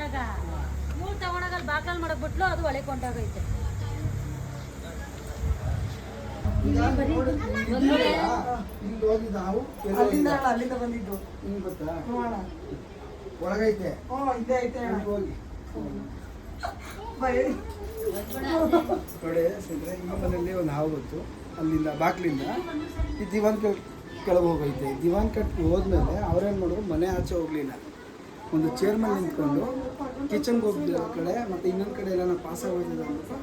ಇವಾಗ ಮೂಳ್ ತಗೊಂಡಾಗ ಅಲ್ಲಿ ಬಾಕ್ಲಲ್ಲಿ ಮಾಡಕ್ ಬಿಟ್ಲು ಅದು ಒಳಗೆ ಕೊಂಡೋಗೈತೆ. ಅಲ್ಲಿಂದ ಬಂದಿದ್ದು ನಿಮ್ಗೆ ಗೊತ್ತಾ? ಒಳಗೈತೆ ಇಲ್ಲೇ ಐತೆ ಹೋಗಿ ನೋಡಿ ಸಿದ್ರೆ ಈ ಮನೆಯಲ್ಲಿ ಒಂದು ಹಾವು ಬಂತು. ಅಲ್ಲಿಂದ ಬಾಕ್ಲಿಂದ ಈ ದಿವಾನ್ ಕೆಳಗೆ ಹೋಗೈತೆ. ದಿವಾನ್ ಕಟ್ಟಿ ಹೋದ್ಮೇಲೆ ಅವ್ರೇನು ಮಾಡಿದ್ರು, ಮನೆ ಆಚೆ ಹೋಗಲಿಲ್ಲ, ಒಂದು ಚೇರ್ ಮೇಲೆ ನಿಂತ್ಕೊಂಡು ಕಿಚನ್ಗೆ ಹೋಗಿದ್ದ ಕಡೆ ಮತ್ತು ಇನ್ನೊಂದು ಕಡೆ ಎಲ್ಲ ಪಾಸ್ ಆಗೋದಿದೆ ಅಂದ್ಬಿಟ್ಟು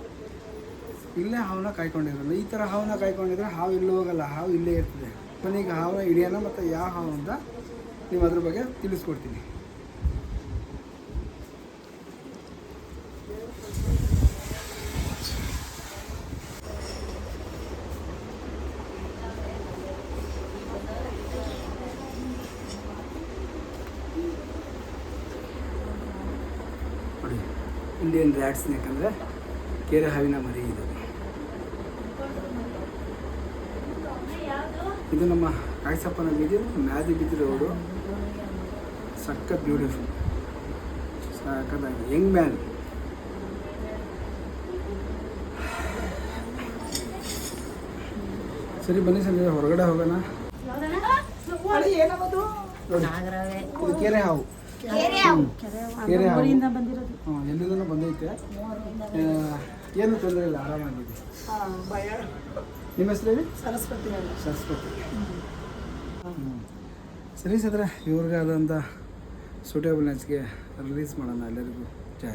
ಇಲ್ಲೇ ಹಾವನ್ನ ಕಾಯ್ಕೊಂಡಿರೋದು. ಈ ಥರ ಹಾವನ್ನ ಕಾಯ್ಕೊಂಡಿದ್ರೆ ಹಾವು ಇಲ್ಲೂ ಹೋಗಲ್ಲ, ಹಾವು ಇಲ್ಲೇ ಇರ್ತದೆ. ಕೊನೆಗೆ ಹಾವನ್ನ ಹಿಡಿಯೋಣ ಮತ್ತು ಯಾವ ಹಾವು ಅಂತ ನೀವು ಅದ್ರ ಬಗ್ಗೆ ತಿಳಿಸ್ಕೊಡ್ತೀನಿ. ನೋಡಿ, ಇಂಡಿಯನ್ ರ್ಯಾಟ್ ಸ್ನೇಕ್ ಅಂದರೆ ಕೆರೆ ಹಾವಿನ ಮರಿ ಇದು. ಇದು ನಮ್ಮ ಕಾಯಿಸಪ್ಪನ ಬೀದಿ, ಮ್ಯಾದಿ ಬೀದಿ ರೋಡು. ಸಖತ್ ಬ್ಯೂಟಿಫುಲ್, ಸಖತ್ತಾಗಿ ಯಂಗ್ ಮ್ಯಾನ್. ಸರಿ ಬನ್ನಿ ಸಂಜೆ ಹೊರಗಡೆ ಹೋಗೋಣ. ಇದು ಕೆರೆ ಹಾವು, ಕೆರೆ ಹಾವು ಎಲ್ಲಿಂದ ಬಂದೈತೆ. ಏನು ತೊಂದರೆ ಇಲ್ಲ, ಆರಾಮಾಗಿದೆ. ನಿಮ್ಮ ಹೆಸರು ಹೇಳಿ? ಸರಸ್ವತಿ. ಸರಿ ಸದ್ರೆ, ಇವ್ರಿಗಾದಂಥ ಸೂಟೇಬಲ್ ನ್ಯಾಚ್ಗೆ ರಿಲೀಸ್ ಮಾಡೋಣ ಎಲ್ಲರಿಗೂ. ಜಯ